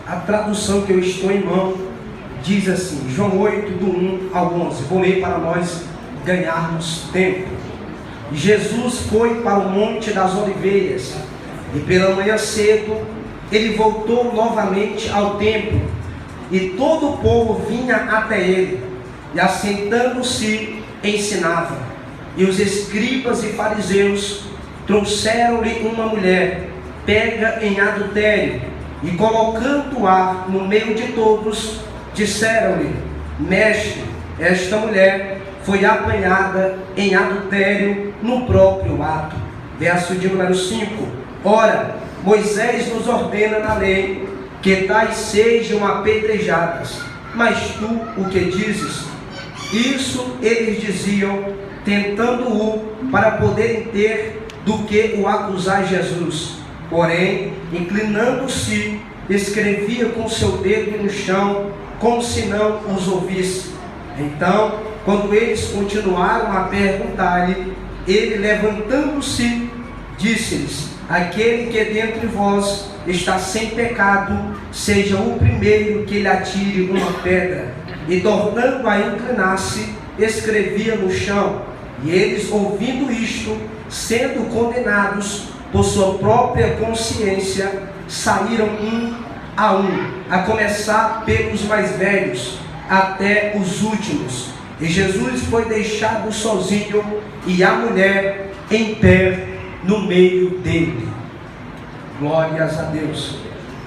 A tradução que eu estou em mão diz assim, João 8, do 1 ao 11. Vou ler para nós ganharmos tempo. Jesus foi para o Monte das Oliveiras, e pela manhã cedo ele voltou novamente ao templo, e todo o povo vinha até ele, e assentando-se ensinava. E os escribas e fariseus trouxeram-lhe uma mulher pega em adultério, e colocando-a no meio de todos, disseram-lhe: Mestre, esta mulher foi apanhada em adultério no próprio ato. Verso de número 5. Ora, Moisés nos ordena na lei que tais sejam apedrejadas, mas tu o que dizes? Isso eles diziam, tentando-o para poderem ter do que o acusar Jesus. Porém, inclinando-se, escrevia com seu dedo no chão, como se não os ouvisse. Então, quando eles continuaram a perguntar-lhe, ele, levantando-se, disse-lhes: Aquele que dentre vós está sem pecado, seja o primeiro que lhe atire uma pedra. E tornando a inclinar-se, escrevia no chão. E eles, ouvindo isto, sendo condenados por sua própria consciência, saíram um, a começar pelos mais velhos, até os últimos. E Jesus foi deixado sozinho, e a mulher em pé no meio dele. Glórias a Deus.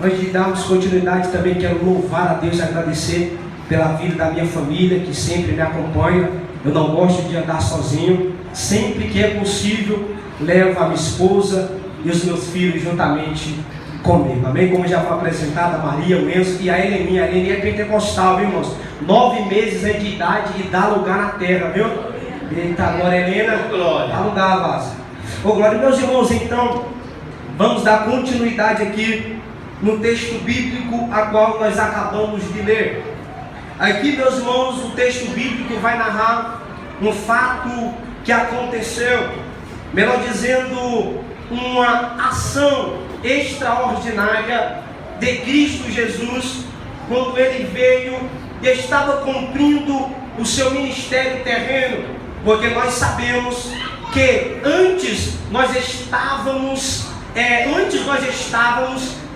Antes de darmos continuidade, também quero louvar a Deus e agradecer pela vida da minha família, que sempre me acompanha. Eu não gosto de andar sozinho. Sempre que é possível, levo a minha esposa e os meus filhos juntamente comigo. Amém? Como já foi apresentada, a Maria, o Enzo e a Heleninha. A Heleninha é pentecostal, viu, irmãos? 9 meses de idade e dá lugar na terra, viu? Eita, glória, Helena. Dá lugar, vaza. Ô, glória, meus irmãos, então, vamos dar continuidade aqui no texto bíblico a qual nós acabamos de ler. Aqui, meus irmãos, o texto bíblico vai narrar um fato que aconteceu, melhor dizendo, uma ação extraordinária de Cristo Jesus, quando ele veio e estava cumprindo o seu ministério terreno, porque nós sabemos que antes nós estávamos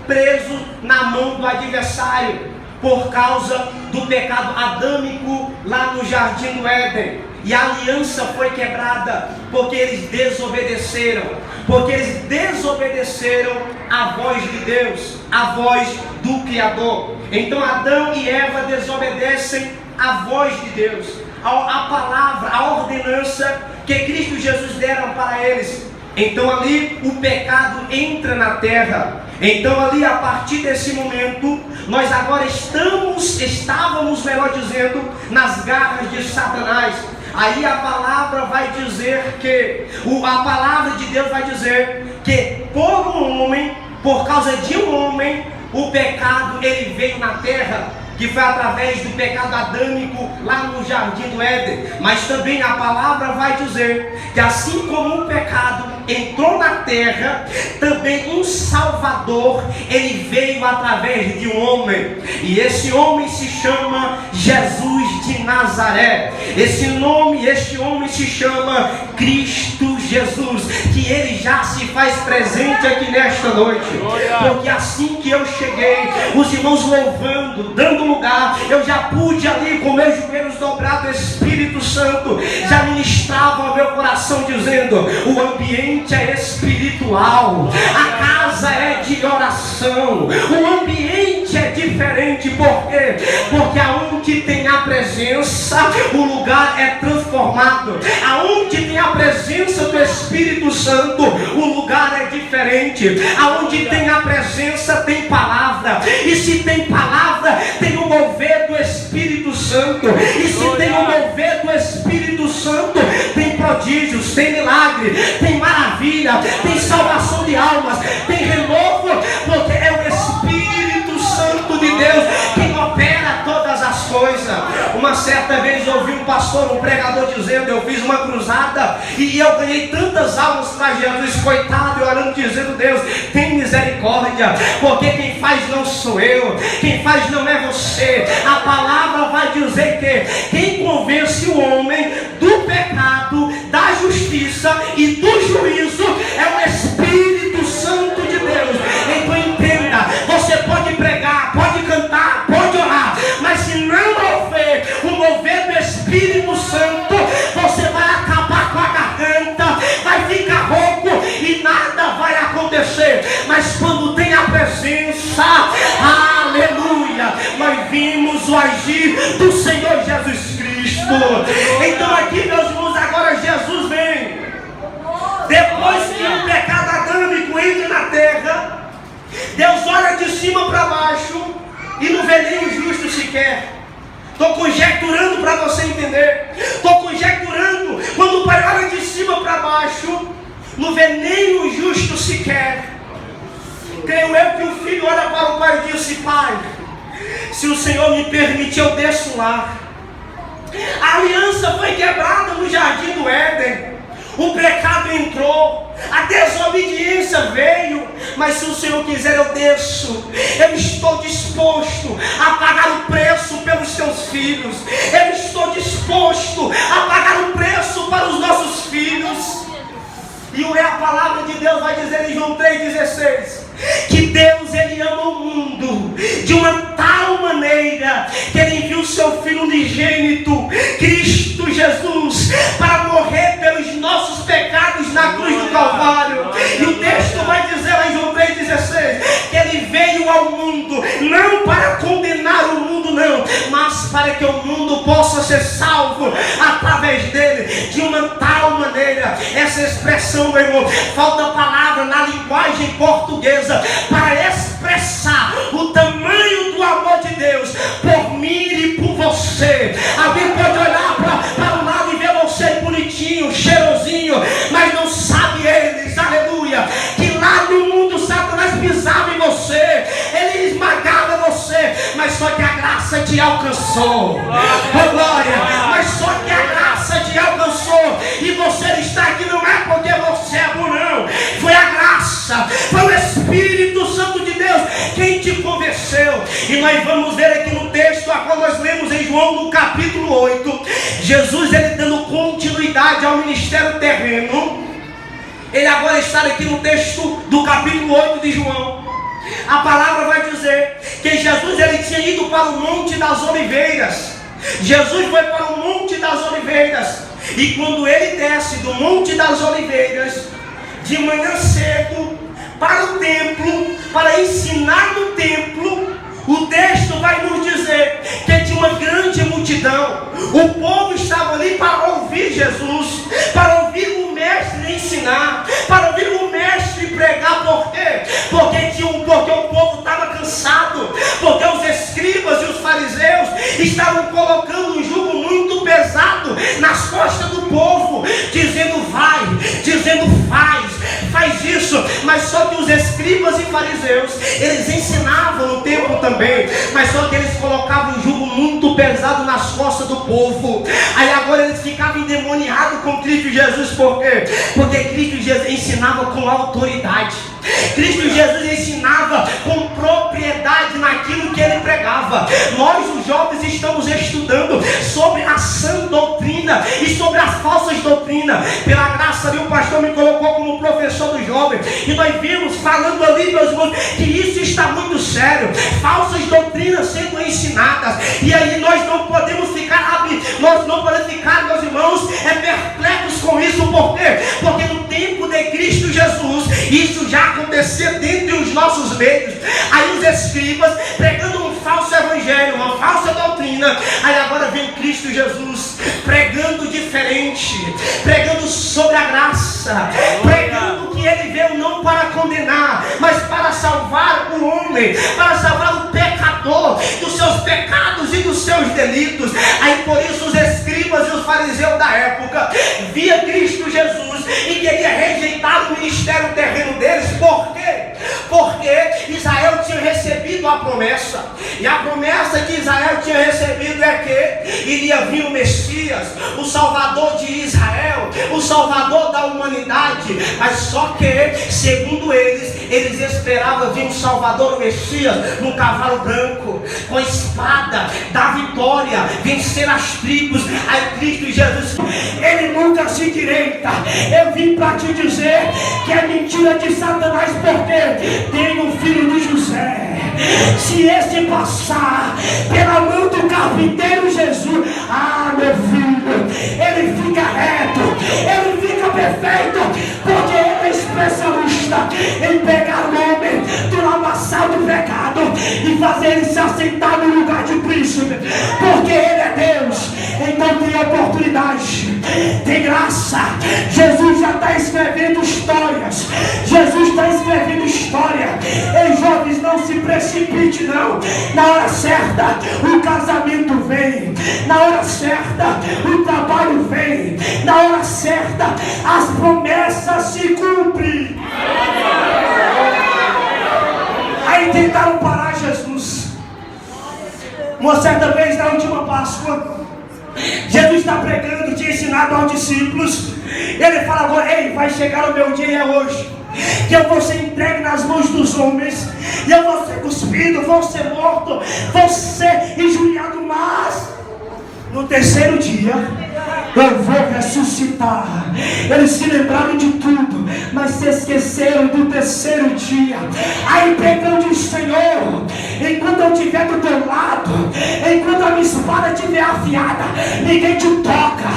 presos na mão do adversário, por causa do pecado adâmico lá no Jardim do Éden. E a aliança foi quebrada, porque eles desobedeceram. Porque eles desobedeceram a voz de Deus, a voz do Criador. Então Adão e Eva desobedecem a voz de Deus, a palavra, a ordenança que Cristo Jesus deram para eles. Então ali o pecado entra na terra. Então ali, a partir desse momento, nós agora estávamos, melhor dizendo, nas garras de Satanás. Aí a palavra vai dizer que, a palavra de Deus vai dizer que por causa de um homem, o pecado ele veio na terra, que foi através do pecado adâmico lá no Jardim do Éden. Mas também a palavra vai dizer que assim como o pecado entrou na terra, também um Salvador, ele veio através de um homem. E esse homem se chama Jesus de Nazaré. Este homem se chama Cristo Jesus, que ele já se faz presente aqui nesta noite. Porque assim que eu cheguei, os irmãos louvando, dando lugar, eu já pude ali com meus joelhos dobrados, Espírito Santo já ministrava ao meu coração dizendo: o ambiente é espiritual, a casa é de oração, o ambiente é diferente. Por quê? Porque aonde tem a presença, o lugar é transformado. Aonde tem a presença do Espírito Santo, o lugar é diferente. Aonde tem a presença, tem palavra. E se tem palavra, tem o mover do Espírito Santo. E se tem o mover do Espírito Santo, tem prodígios, tem milagre, tem maravilha, tem salvação de almas, tem renovo, porque é o Espírito Santo de Deus quem opera todas as coisas. Uma certa vez eu ouvi um pastor, um pregador dizendo: eu fiz uma cruzada e eu ganhei tantas almas para Jesus. Coitado, eu orando dizendo: Deus, tem misericórdia, porque quem faz não sou eu, quem faz não é você. A palavra vai dizer que quem convence o homem do pecado, da justiça e do juízo é o Espírito Santo de Deus. Então entenda, você pode pregar, pode cantar, pode orar, mas se não houver o mover do Espírito Santo, você vai acabar com a garganta, vai ficar rouco e nada vai acontecer. Mas quando tem a presença, aleluia, nós vimos o agir do Senhor Jesus Cristo. Então aqui, meus irmãos, agora Jesus vem. Depois que o pecado adâmico entra na terra, Deus olha de cima para baixo e não vê nem o justo sequer. Estou conjecturando para você entender. Estou conjecturando. Quando o pai olha de cima para baixo, não vê nem o justo sequer. Creio eu que o filho olha para o pai e disse: pai, se o Senhor me permitir, eu desço lá. A aliança foi quebrada no jardim do Éden. O pecado entrou, a desobediência veio, mas se o Senhor quiser, eu desço. Eu estou disposto a pagar o preço pelos teus filhos. Eu estou disposto a pagar o preço para os nossos filhos. E a palavra de Deus vai dizer em João 3,16 que Deus, Ele ama o mundo de uma tal maneira que Ele enviou o seu Filho unigênito, Cristo Jesus, para morrer pelos nossos pecados na cruz do Calvário. E o texto vai dizer lá em João 3,16 que Ele veio ao mundo não para condenar o mundo, não, mas para que o mundo possa ser salvo através dele. De uma tal maneira, essa expressão, meu irmão, falta palavra na linguagem portuguesa para expressar o tamanho do amor de Deus por mim e por você. Alguém pode olhar para o lado e ver você bonitinho, cheirosinho, mas não sabe eles, aleluia, que lá no mundo Satanás pisava em você, ele esmagava você, mas só que a graça te alcançou. Oh, glória! Mas só que a graça te alcançou e você está aqui não é porque você é bom, não. Foi a graça, foi o Espírito Santo de Deus quem te convenceu. E nós vamos ver aqui no texto a qual nós lemos em João no capítulo 8, Jesus, ele dando continuidade ao ministério terreno. Ele agora está aqui no texto do capítulo 8 de João. A palavra vai dizer que Jesus, ele tinha ido para o Monte das Oliveiras. Jesus foi para o Monte das Oliveiras. E quando ele desce do Monte das Oliveiras, de manhã cedo, para o templo, para ensinar no templo, o texto vai nos dizer que tinha uma grande multidão. O povo estava ali para ouvir Jesus, para ouvir o mestre ensinar, para ouvir o mestre pregar. Por quê? Porque o povo estava cansado, porque os escribas e os fariseus estavam colocando um jugo muito pesado nas costas do povo, dizendo vai, dizendo faz isso. Mas só que os escribas e fariseus, eles ensinavam no templo também, mas só que eles colocavam um jugo muito pesado nas costas do povo. Aí agora eles ficavam endemoniados com Cristo Jesus. Por quê? Porque Cristo Jesus ensinava com autoridade. Cristo Jesus ensinava com propriedade naquilo que ele pregava. Nós, os jovens, estamos estudando sobre a sã doutrina e sobre as falsas doutrinas. Pela graça ali, o pastor me colocou como professor dos jovens, e nós vimos falando ali, meus irmãos, que isso está muito sério. Falsas doutrinas sendo ensinadas, e aí nós não podemos ficar, meus irmãos, perplexos com isso. Por quê? Porque no tempo de Cristo Jesus, isso já acontecia dentro dos nossos meios. Aí os escribas pregando um falso evangelho, uma falsa doutrina. Aí agora vem Cristo Jesus pregando diferente, pregando sobre a graça, pregando que ele veio não para condenar, mas para salvar o homem, para salvar o pecador dos seus pecados e dos seus delitos. Aí por isso os escribas e os fariseus da época via Cristo Jesus e queria rejeitar o ministério terreno deles. Por quê? Porque Israel tinha recebido recebido a promessa. E a promessa que Israel tinha recebido é que iria vir o Messias, o Salvador de Israel, o Salvador da humanidade. Mas só que, segundo eles esperavam vir o Salvador, o Messias, num cavalo branco, com a espada da vitória, vencer as tribos. Aí Cristo Jesus, ele nunca se endireita. Eu vim para te dizer que é mentira de Satanás, porque tem um filho de José. Se esse passar pela mão do carpinteiro Jesus, meu filho, ele fica reto, ele fica perfeito, porque ele é especialista em pegar o homem do lamaçal do pecado e fazer ele se assentar no lugar de príncipe, porque ele é Deus. Então tem oportunidade, tem graça. Jesus já está escrevendo histórias. Jesus está escrevendo história. Ei, jovens, não se precipite não. Na hora certa o casamento vem, na hora certa o trabalho vem, na hora certa as promessas se cumprem. Aí tentaram parar Jesus. Uma certa vez, na última Páscoa, Jesus está pregando, tinha ensinado aos discípulos. Ele fala agora: ei, vai chegar o meu dia, é hoje, que eu vou ser entregue nas mãos dos homens, e eu vou ser cuspido, vou ser morto, vou ser injuriado, mas no terceiro dia eu vou ressuscitar. Eles se lembraram de tudo, mas se esqueceram do terceiro dia. Aí Pedro diz: Senhor, enquanto eu estiver do teu lado, enquanto a minha espada estiver afiada, ninguém te toca,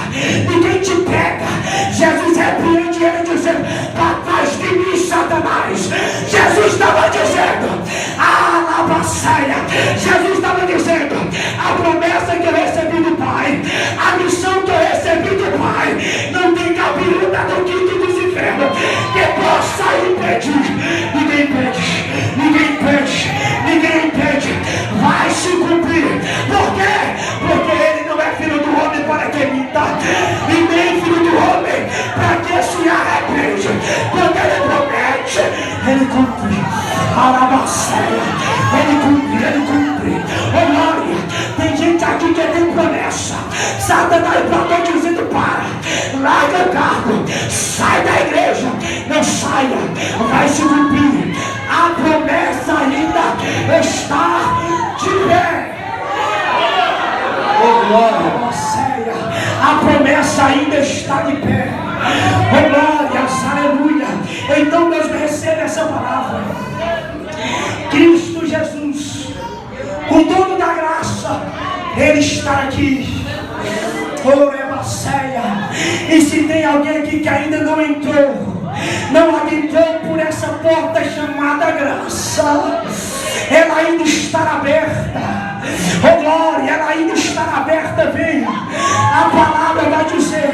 ninguém te pega. Jesus repreende ele dizendo: para trás de mim, Satanás. Jesus estava dizendo: alabaçaia. Jesus estava dizendo: a promessa que eu recebi do Pai, a missão que eu recebi do Pai, não tem cabeluda do quinto dos infernos que possa impedir. Ninguém impede, ninguém impede, ninguém impede. Vai se cumprir. Por quê? Porque ele não é filho do homem para que minta, e nem filho do homem para que se arrepende. Quando ele promete, ele cumpre. Alabaçaia. Ele cumpre, ele cumpre. Oh, glória. Tem gente aqui que tem promessa. Satanás brotou dizendo: para, larga o carro, sai da igreja. Não saia, vai se cumprir. A promessa ainda está de pé. Oh, glória. A promessa ainda está de pé. Oh, glória, aleluia. Então Deus recebe essa palavra. Cristo Jesus, o dono da graça, ele está aqui. E se tem alguém aqui que ainda não entrou, não adentrou por essa porta chamada graça, ela ainda está aberta. Oh, glória, ela ainda está aberta. Venha. A palavra vai dizer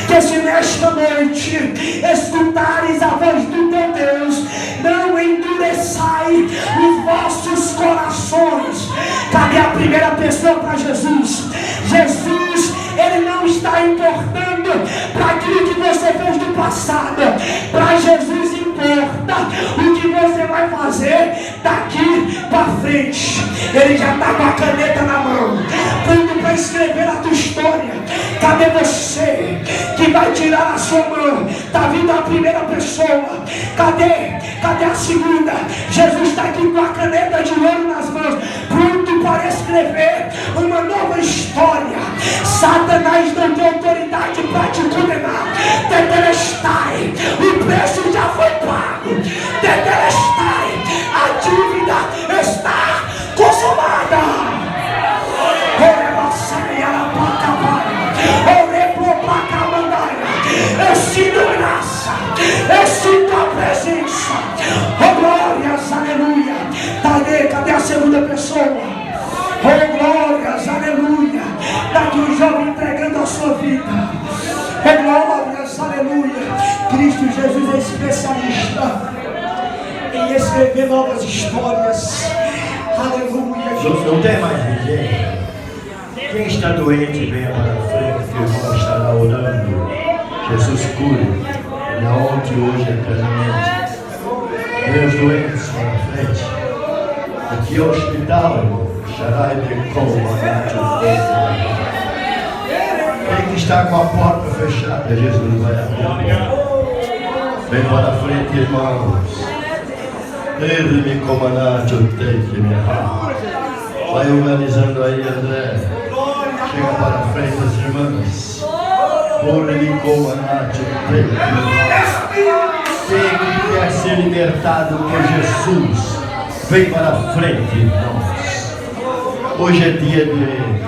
que se nesta noite escutares a voz do teu Deus, não endureçai os vossos corações. Cadê a primeira pessoa para Jesus? Jesus, ele não está importando para aquilo que você fez no passado. Para Jesus importa o que você vai fazer daqui para frente. Ele já está com a caneta na mão, pronto para escrever a tua história. Cadê você que vai tirar a sua mão? Está vindo a primeira pessoa. Cadê a segunda? Jesus está aqui com a caneta de ouro nas mãos, pronto para escrever uma nova história. Satanás não tem autoridade para te condenar. Tetelestai, o preço já foi pago. Tetelestai, a dívida está consumada. Eu sinto graça, eu sinto a presença. Oh, glórias, aleluia. Cadê a segunda pessoa? Oh, glórias, aleluia. Está aqui um jovem entregando a sua vida. Oh, glórias, aleluia. Cristo Jesus é especialista em escrever novas histórias. Aleluia. Não tem mais ninguém. Quem está doente, venha para a frente, que o irmão estará orando. Jesus cure. Na onde hoje é eternamente. Meus doentes para a frente. Aqui é o hospital. Quem que está com a porta fechada, Jesus vai abrir. Vem para frente, irmãos. Ele me comandante, eu tenho que me errar. Vai organizando aí, André. Chega para frente, as irmãs. Ele me comandante, eu tenho que me errar. Quem que quer ser libertado por Jesus, vem para frente, irmãos. Hoje é dia de